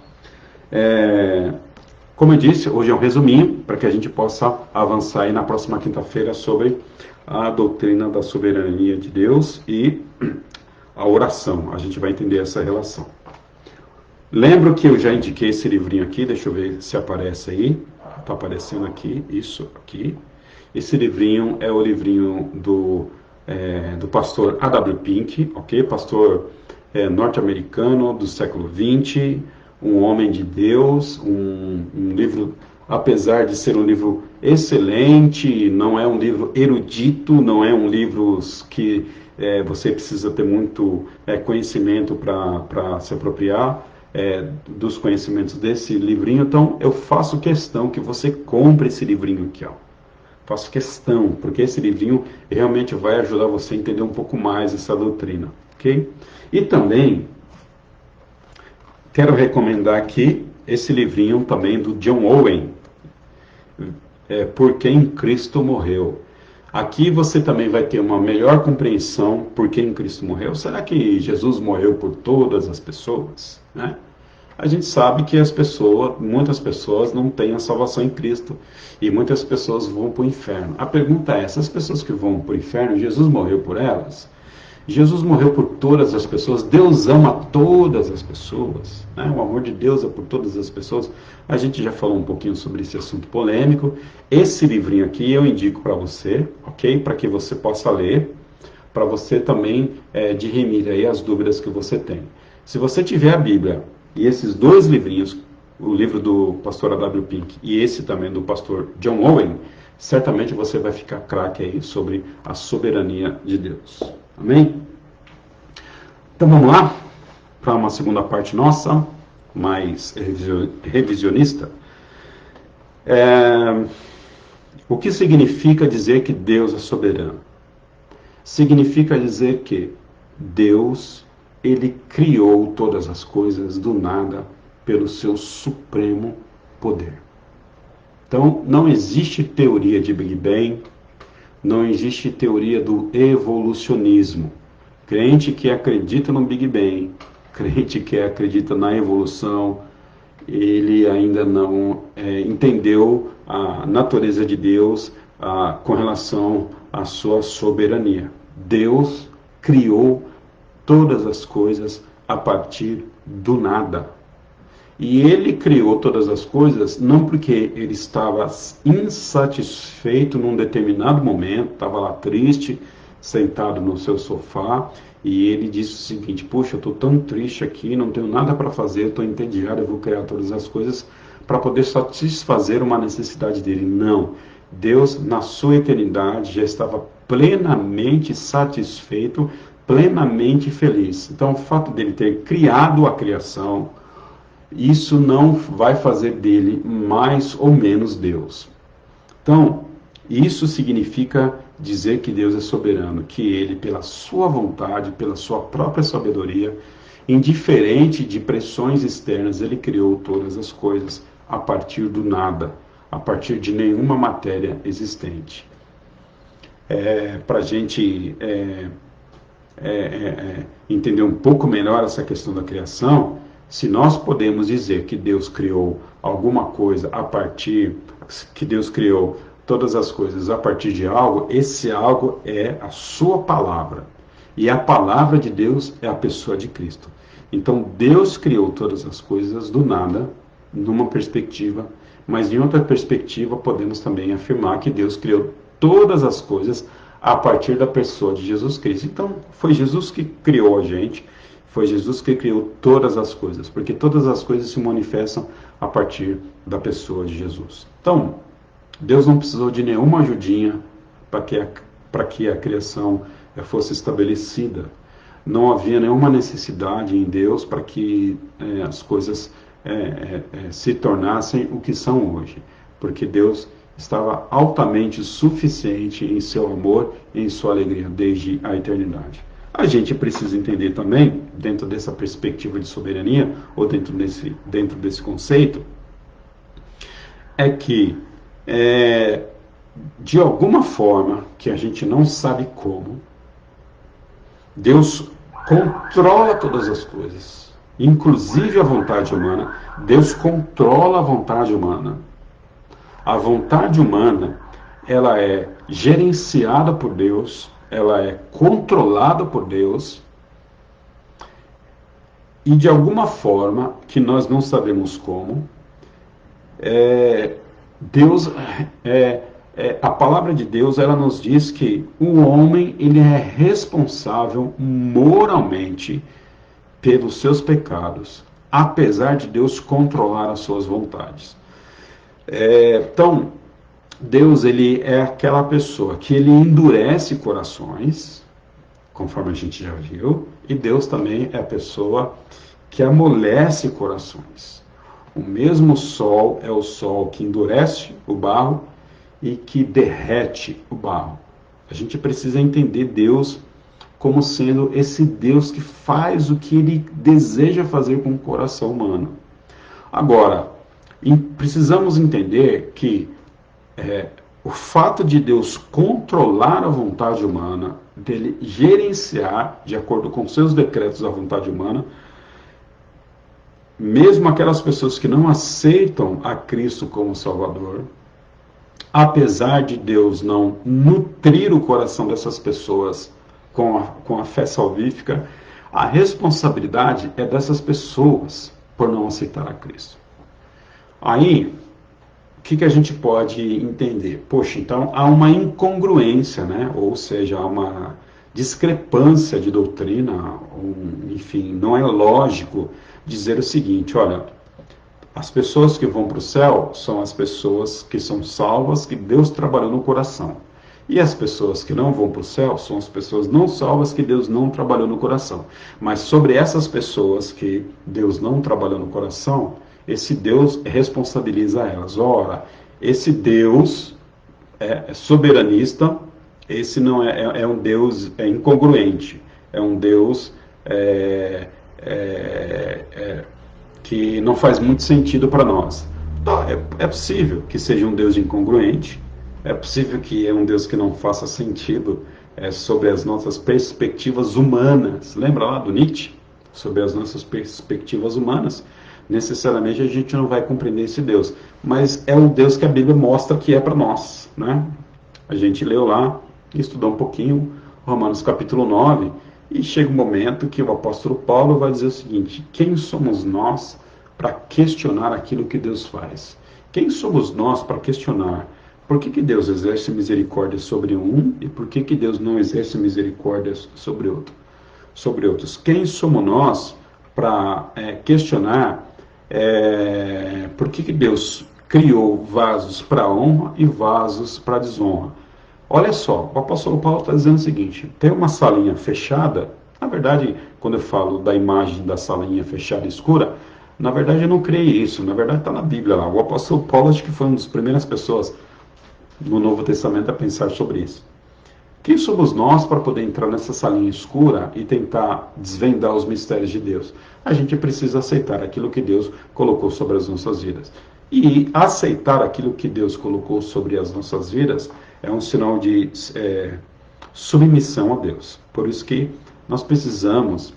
S1: Como eu disse, hoje é um resuminho para que a gente possa avançar aí na próxima quinta-feira sobre a doutrina da soberania de Deus e a oração. A gente vai entender essa relação. Lembro que eu já indiquei esse livrinho aqui, deixa eu ver se aparece aí. Está aparecendo aqui, isso aqui. Esse livrinho é o livrinho do pastor A.W. Pink, ok? Pastor norte-americano do século XX, um homem de Deus, um livro, apesar de ser um livro excelente, não é um livro erudito, não é um livro que você precisa ter muito conhecimento para se apropriar. dos conhecimentos desse livrinho. Então, eu faço questão que você compre esse livrinho aqui, ó. Faço questão, porque esse livrinho realmente vai ajudar você a entender um pouco mais essa doutrina, ok? E também quero recomendar aqui esse livrinho também do John Owen, Por Quem Cristo Morreu. Aqui você também vai ter uma melhor compreensão por quem Cristo morreu. Será que Jesus morreu por todas as pessoas, né? A gente sabe que muitas pessoas não têm a salvação em Cristo e muitas pessoas vão para o inferno. A pergunta é, essas pessoas que vão para o inferno, Jesus morreu por elas? Jesus morreu por todas as pessoas, Deus ama todas as pessoas, né? O amor de Deus é por todas as pessoas. A gente já falou um pouquinho sobre esse assunto polêmico. Esse livrinho aqui eu indico para você, ok? Para que você possa ler, para você também dirimir aí as dúvidas que você tem. Se você tiver a Bíblia e esses dois livrinhos, o livro do pastor A.W. Pink e esse também do pastor John Owen, certamente você vai ficar craque aí sobre a soberania de Deus. Amém? Então vamos lá para uma segunda parte nossa, mais revisionista. O que significa dizer que Deus é soberano? Significa dizer que Deus, ele criou todas as coisas do nada pelo seu supremo poder. Então, não existe teoria de Big Bang, não existe teoria do evolucionismo. Crente que acredita no Big Bang, crente que acredita na evolução, ele ainda não entendeu a natureza de Deus com relação à sua soberania. Deus criou todas as coisas a partir do nada. E ele criou todas as coisas não porque ele estava insatisfeito num determinado momento, estava lá triste, sentado no seu sofá, e ele disse o seguinte: puxa, eu estou tão triste aqui, não tenho nada para fazer, estou entediado, eu vou criar todas as coisas para poder satisfazer uma necessidade dele. Não. Deus, na sua eternidade, já estava plenamente satisfeito, plenamente feliz. Então, o fato dele ter criado a criação, isso não vai fazer dele mais ou menos Deus. Então, isso significa dizer que Deus é soberano, que ele, pela sua vontade, pela sua própria sabedoria, indiferente de pressões externas, ele criou todas as coisas a partir do nada, a partir de nenhuma matéria existente. Para a gente entender um pouco melhor essa questão da criação, se nós podemos dizer que Deus criou alguma coisa que Deus criou todas as coisas a partir de algo, esse algo é a sua palavra. E a palavra de Deus é a pessoa de Cristo. Então Deus criou todas as coisas do nada, numa perspectiva, mas em outra perspectiva podemos também afirmar que Deus criou todas as coisas a partir da pessoa de Jesus Cristo. Então foi Jesus que criou a gente, foi Jesus que criou todas as coisas, porque todas as coisas se manifestam a partir da pessoa de Jesus. Então, Deus não precisou de nenhuma ajudinha para que a criação fosse estabelecida. Não havia nenhuma necessidade em Deus para que as coisas se tornassem o que são hoje, porque Deus estava altamente suficiente em seu amor e em sua alegria desde a eternidade. A gente precisa entender também, dentro dessa perspectiva de soberania, ou dentro desse conceito, é que, de alguma forma, que a gente não sabe como, Deus controla todas as coisas, inclusive a vontade humana. Deus controla a vontade humana. A vontade humana, ela é gerenciada por Deus, ela é controlada por Deus, e de alguma forma, que nós não sabemos como, Deus, a palavra de Deus, ela nos diz que o homem, ele é responsável moralmente pelos seus pecados, apesar de Deus controlar as suas vontades. Então, Deus, ele é aquela pessoa que ele endurece corações, conforme a gente já viu, e Deus também é a pessoa que amolece corações. O mesmo sol é o sol que endurece o barro e que derrete o barro. A gente precisa entender Deus como sendo esse Deus que faz o que ele deseja fazer com o coração humano. Agora, precisamos entender que o fato de Deus controlar a vontade humana, dele gerenciar, de acordo com seus decretos, a vontade humana, mesmo aquelas pessoas que não aceitam a Cristo como Salvador, apesar de Deus não nutrir o coração dessas pessoas com a fé salvífica, a responsabilidade é dessas pessoas por não aceitar a Cristo. Aí, o que a gente pode entender? Poxa, então há uma incongruência, né? Ou seja, há uma discrepância de doutrina, enfim, não é lógico dizer o seguinte, olha, as pessoas que vão para o céu são as pessoas que são salvas, que Deus trabalhou no coração. E as pessoas que não vão para o céu são as pessoas não salvas que Deus não trabalhou no coração. Mas sobre essas pessoas que Deus não trabalhou no coração, esse Deus responsabiliza elas. Ora, esse Deus é soberanista, esse não é um Deus incongruente, é um Deus que não faz muito sentido para nós. Então, é possível que seja um Deus incongruente, é possível que é um Deus que não faça sentido sobre as nossas perspectivas humanas. Lembra lá do Nietzsche? Sobre as nossas perspectivas humanas. Necessariamente a gente não vai compreender esse Deus, mas é um Deus que a Bíblia mostra que é para nós, né? A gente leu lá, estudou um pouquinho Romanos capítulo 9, e chega um momento que o apóstolo Paulo vai dizer o seguinte: quem somos nós para questionar aquilo que Deus faz? Quem somos nós para questionar por que Deus exerce misericórdia sobre um e por que Deus não exerce misericórdia sobre outros? Quem somos nós para questionar por que Deus criou vasos para honra e vasos para desonra? Olha só, o apóstolo Paulo está dizendo o seguinte: tem uma salinha fechada. Na verdade, quando eu falo da imagem da salinha fechada escura, na verdade eu não criei isso, na verdade está na Bíblia lá. O apóstolo Paulo acho que foi uma das primeiras pessoas no Novo Testamento a pensar sobre isso. Quem somos nós para poder entrar nessa salinha escura e tentar desvendar os mistérios de Deus? A gente precisa aceitar aquilo que Deus colocou sobre as nossas vidas. E aceitar aquilo que Deus colocou sobre as nossas vidas é um sinal de submissão a Deus. Por isso que nós precisamos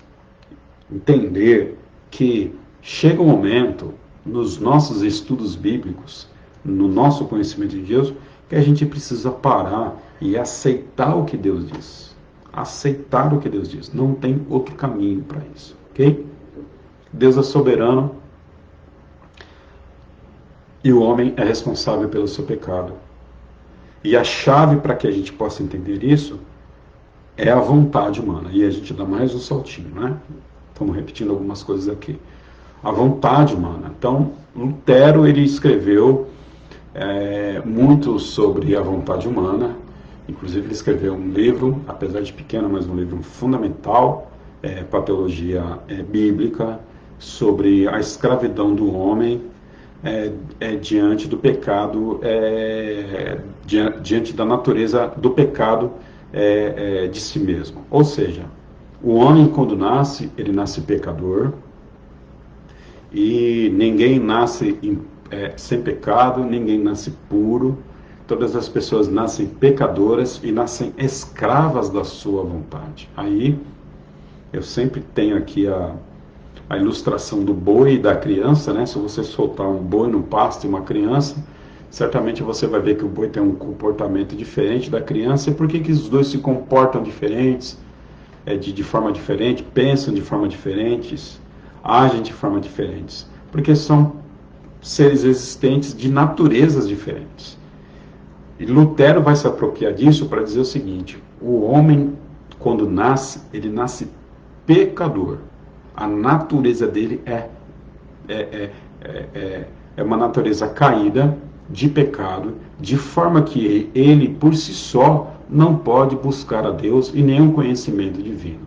S1: entender que chega um momento, nos nossos estudos bíblicos, no nosso conhecimento de Deus, que a gente precisa parar e aceitar o que Deus diz. Aceitar o que Deus diz. Não tem outro caminho para isso, ok? Deus é soberano e o homem é responsável pelo seu pecado. E a chave para que a gente possa entender isso é a vontade humana. E a gente dá mais um saltinho, né? Estamos repetindo algumas coisas aqui. A vontade humana. Então, Lutero, ele escreveu muito sobre a vontade humana. Inclusive, ele escreveu um livro, apesar de pequeno, mas um livro fundamental, para a teologia bíblica, sobre a escravidão do homem diante do pecado, diante da natureza do pecado de si mesmo. Ou seja, o homem, quando nasce, ele nasce pecador, e ninguém nasce sem pecado, ninguém nasce puro. Todas as pessoas nascem pecadoras e nascem escravas da sua vontade. Aí, eu sempre tenho aqui a ilustração do boi e da criança, né? Se você soltar um boi no pasto e uma criança, certamente você vai ver que o boi tem um comportamento diferente da criança. E por que os dois se comportam diferentes, de forma diferente, pensam de forma diferentes, agem de forma diferentes? Porque são seres existentes de naturezas diferentes. E Lutero vai se apropriar disso para dizer o seguinte: o homem, quando nasce, ele nasce pecador. A natureza dele é uma natureza caída, de pecado, de forma que ele, por si só, não pode buscar a Deus e nenhum conhecimento divino.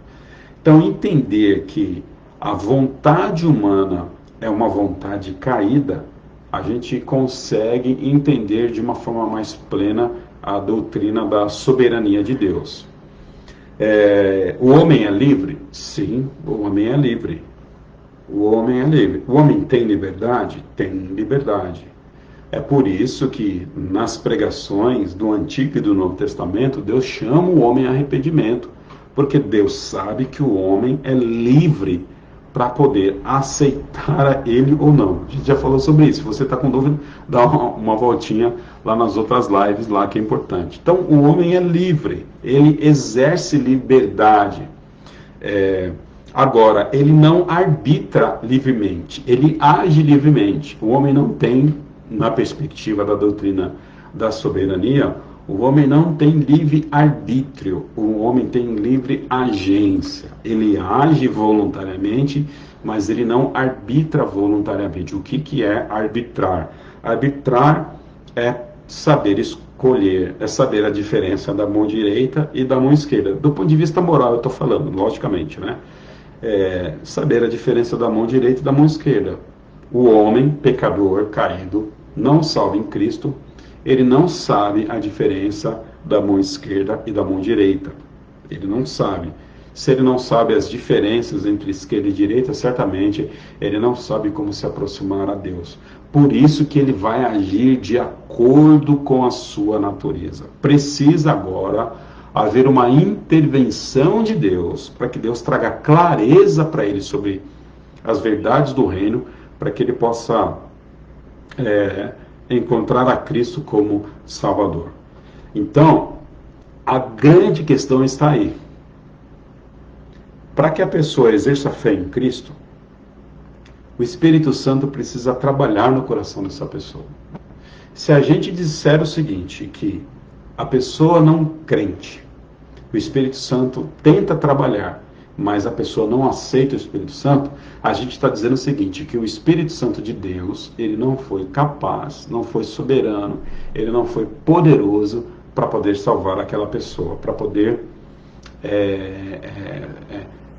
S1: Então, entender que a vontade humana é uma vontade caída, a gente consegue entender de uma forma mais plena a doutrina da soberania de Deus. O homem é livre? Sim, o homem é livre. O homem é livre. O homem tem liberdade? Tem liberdade. É por isso que nas pregações do Antigo e do Novo Testamento, Deus chama o homem a arrependimento, porque Deus sabe que o homem é livre para poder aceitar ele ou não. A gente já falou sobre isso. Se você está com dúvida, dá uma voltinha lá nas outras lives, lá que é importante. Então, o homem é livre, ele exerce liberdade. Agora, ele não arbitra livremente, ele age livremente. O homem não tem, na perspectiva da doutrina da soberania, o homem não tem livre arbítrio, o homem tem livre agência. Ele age voluntariamente, mas ele não arbitra voluntariamente. O que é arbitrar? Arbitrar é saber escolher, é saber a diferença da mão direita e da mão esquerda. Do ponto de vista moral, eu estou falando, logicamente, né? Saber a diferença da mão direita e da mão esquerda. O homem, pecador, caído, não salvo em Cristo, ele não sabe a diferença da mão esquerda e da mão direita. Ele não sabe. Se ele não sabe as diferenças entre esquerda e direita, certamente ele não sabe como se aproximar a Deus. Por isso que ele vai agir de acordo com a sua natureza. Precisa agora haver uma intervenção de Deus, para que Deus traga clareza para ele sobre as verdades do reino, para que ele possa encontrar a Cristo como Salvador. Então, a grande questão está aí. Para que a pessoa exerça fé em Cristo, o Espírito Santo precisa trabalhar no coração dessa pessoa. Se a gente disser o seguinte, que a pessoa não crente, o Espírito Santo tenta trabalhar, mas a pessoa não aceita o Espírito Santo, a gente está dizendo o seguinte, que o Espírito Santo de Deus, ele não foi capaz, não foi soberano, ele não foi poderoso para poder salvar aquela pessoa, para poder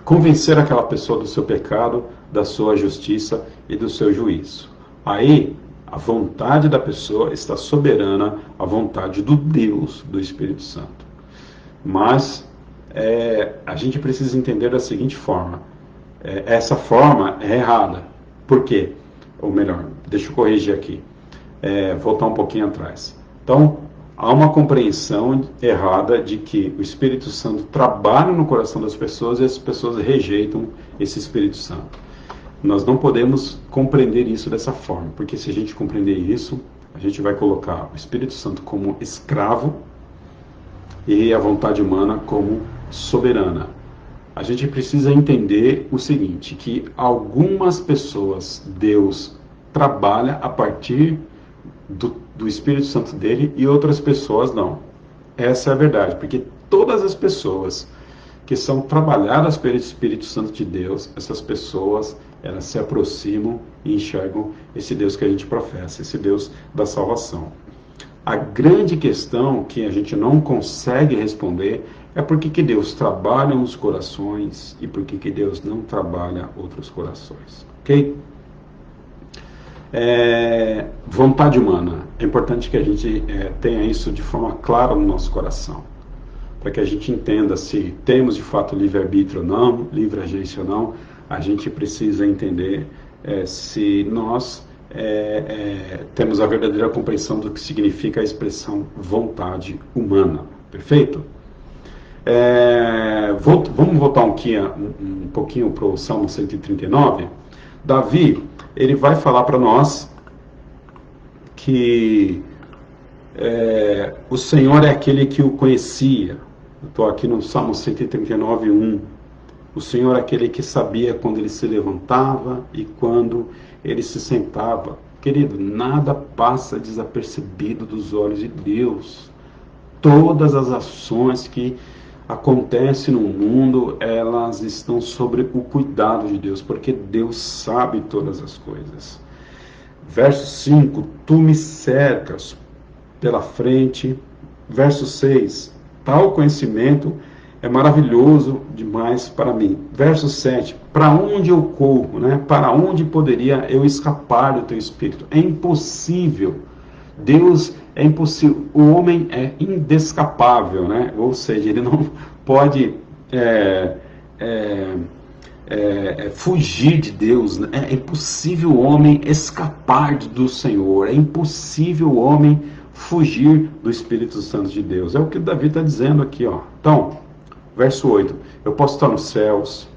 S1: convencer aquela pessoa do seu pecado, da sua justiça e do seu juízo. Aí, a vontade da pessoa está soberana à vontade do Deus, do Espírito Santo. Mas a gente precisa entender da seguinte forma. Essa forma é errada. Por quê? Ou melhor, deixa eu corrigir aqui. Voltar um pouquinho atrás. Então, há uma compreensão errada de que o Espírito Santo trabalha no coração das pessoas e as pessoas rejeitam esse Espírito Santo. Nós não podemos compreender isso dessa forma, porque se a gente compreender isso, a gente vai colocar o Espírito Santo como escravo e a vontade humana como soberana. A gente precisa entender o seguinte, que algumas pessoas Deus trabalha a partir do Espírito Santo dele e outras pessoas não. Essa é a verdade, porque todas as pessoas que são trabalhadas pelo Espírito Santo de Deus, essas pessoas, elas se aproximam e enxergam esse Deus que a gente professa, esse Deus da salvação. A grande questão que a gente não consegue responder é por que Deus trabalha uns corações e por que Deus não trabalha outros corações. Ok? Vontade humana. É importante que a gente tenha isso de forma clara no nosso coração, para que a gente entenda se temos de fato livre-arbítrio ou não, livre-agência ou não. A gente precisa entender se nós temos a verdadeira compreensão do que significa a expressão vontade humana. Perfeito? Vamos voltar um pouquinho para o Salmo 139. Davi, ele vai falar para nós que o Senhor é aquele que o conhecia. Eu estou aqui no Salmo 139, 1. O Senhor é aquele que sabia quando ele se levantava e quando ele se sentava. Querido, nada passa desapercebido dos olhos de Deus. Todas as ações que acontecem no mundo, elas estão sobre o cuidado de Deus, porque Deus sabe todas as coisas. Verso 5, tu me cercas pela frente. Verso 6, tal conhecimento é maravilhoso demais para mim. Verso 7, para onde eu corro, né? Para onde poderia eu escapar do teu Espírito? É impossível. Deus é impossível. O homem é indescapável, né? Ou seja, ele não pode fugir de Deus. Né? É impossível o homem escapar do Senhor. É impossível o homem fugir do Espírito Santo de Deus. É o que Davi está dizendo aqui, ó. Então, verso 8, eu posso estar nos céus,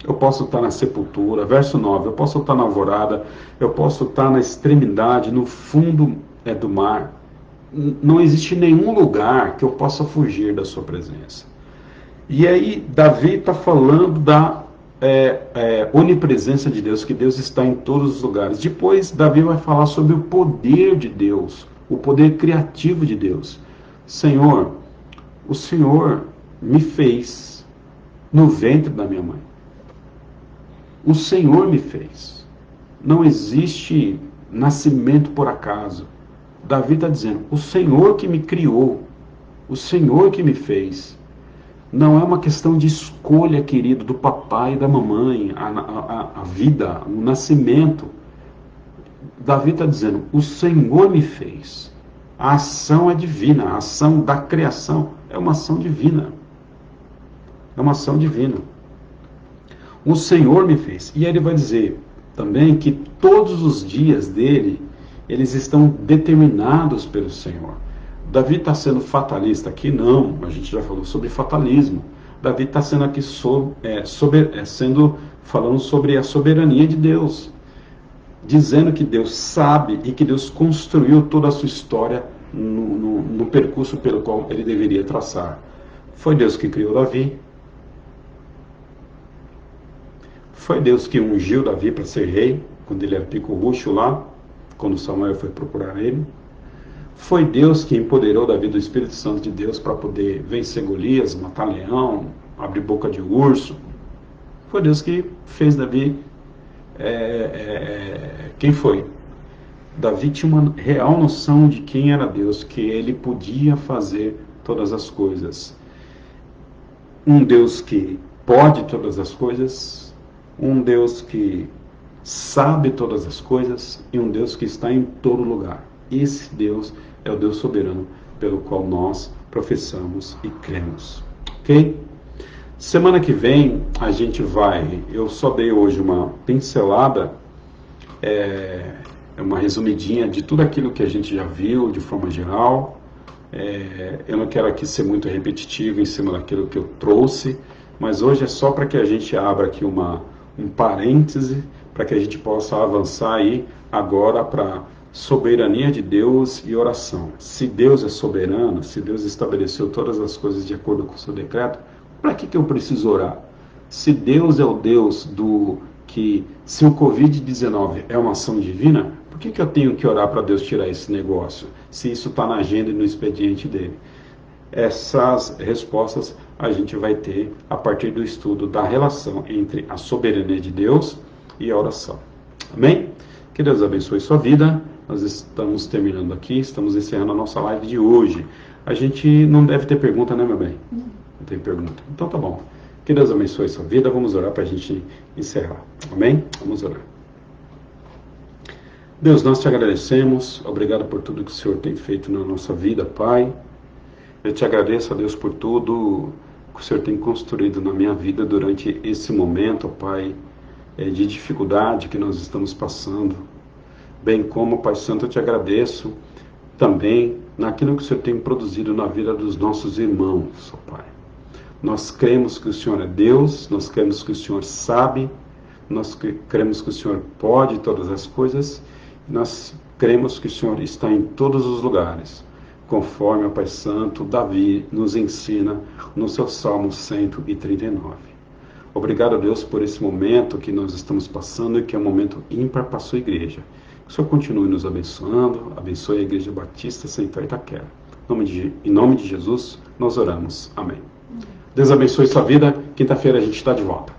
S1: eu posso estar na sepultura. Verso 9, eu posso estar na alvorada, eu posso estar na extremidade, no fundo do mar. Não existe nenhum lugar que eu possa fugir da sua presença. E aí, Davi está falando da onipresença de Deus, que Deus está em todos os lugares. Depois, Davi vai falar sobre o poder de Deus, o poder criativo de Deus. Senhor, o Senhor me fez no ventre da minha mãe. O Senhor me fez. Não existe nascimento por acaso. Davi está dizendo, o Senhor que me criou, o Senhor que me fez. Não é uma questão de escolha, querido, do papai e da mamãe, a vida, o nascimento. Davi está dizendo, o Senhor me fez. A ação é divina, a ação da criação é uma ação divina. É uma ação divina. O Senhor me fez. E ele vai dizer também que todos os dias dele, eles estão determinados pelo Senhor. Davi está sendo fatalista aqui? Não, a gente já falou sobre fatalismo. Davi está sendo aqui falando sobre a soberania de Deus, dizendo que Deus sabe e que Deus construiu toda a sua história no percurso pelo qual ele deveria traçar. Foi Deus que criou Davi. Foi Deus que ungiu Davi para ser rei, quando ele era pico-ruxo lá, quando Samuel foi procurar ele. Foi Deus que empoderou Davi do Espírito Santo de Deus para poder vencer Golias, matar leão, abrir boca de urso. Foi Deus que fez Davi. Quem foi? Davi tinha uma real noção de quem era Deus, que ele podia fazer todas as coisas. Um Deus que pode todas as coisas, um Deus que sabe todas as coisas e um Deus que está em todo lugar. Esse Deus é o Deus soberano pelo qual nós professamos e cremos. Ok? Semana que vem a gente vai... Eu só dei hoje uma pincelada, uma resumidinha de tudo aquilo que a gente já viu de forma geral. Eu não quero aqui ser muito repetitivo em cima daquilo que eu trouxe, mas hoje é só para que a gente abra aqui um parêntese, para que a gente possa avançar aí agora para soberania de Deus e oração. Se Deus é soberano, se Deus estabeleceu todas as coisas de acordo com o seu decreto, para que eu preciso orar? Se Deus é o Deus se o Covid-19 é uma ação divina, por que eu tenho que orar para Deus tirar esse negócio? Se isso está na agenda e no expediente dele. Essas respostas a gente vai ter a partir do estudo da relação entre a soberania de Deus e a oração. Amém? Que Deus abençoe sua vida. Nós estamos terminando aqui, estamos encerrando a nossa live de hoje. A gente não deve ter pergunta, né, meu bem? Não tem pergunta. Então tá bom. Que Deus abençoe sua vida. Vamos orar para a gente encerrar. Amém? Vamos orar. Deus, nós te agradecemos. Obrigado por tudo que o Senhor tem feito na nossa vida, Pai. Eu te agradeço, a Deus, por tudo que o Senhor tem construído na minha vida durante esse momento, Pai, de dificuldade que nós estamos passando. Bem como, Pai Santo, eu te agradeço também naquilo que o Senhor tem produzido na vida dos nossos irmãos, ó Pai. Nós cremos que o Senhor é Deus, nós cremos que o Senhor sabe, nós cremos que o Senhor pode todas as coisas, nós cremos que o Senhor está em todos os lugares, conforme o Pai Santo, Davi, nos ensina no seu Salmo 139. Obrigado, Deus, por esse momento que nós estamos passando e que é um momento ímpar para a sua igreja. Que o Senhor continue nos abençoando, abençoe a Igreja Batista Central Itaquera. Em nome de Jesus, nós oramos. Amém. Deus abençoe sua vida. Quinta-feira a gente está de volta.